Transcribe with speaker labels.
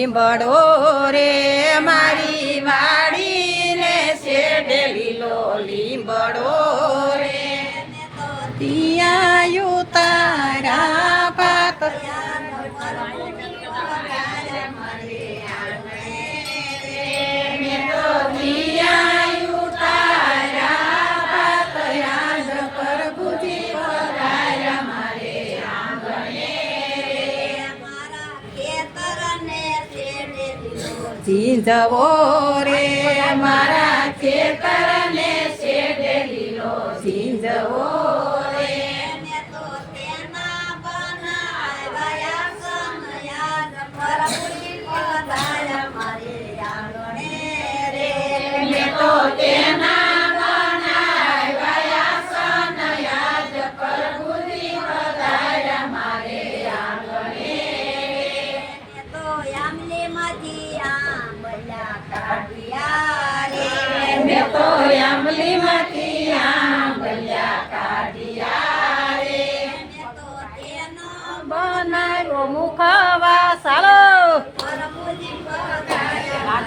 Speaker 1: લીંબડો રે મારી વાડીને શેઢે લીલો લીંબડો રે ત્યાં તારા પાત ઝીંઝવો રે મારા ખેતરને શેઢે લીલો ઝીંઝવો રે તો તેના બનાવ્યા સનયાદ પ્રભુજી પધાર્યા મારે આંગણે તો આમલી માંથી આંબલા કાઢ્યા રે મેં તો આમલી માંથી આંબલા કાઢ્યા રે મેં તો તેનો બનાવ્યો મુખવા સાલો પ્રભુજી પધાર્યા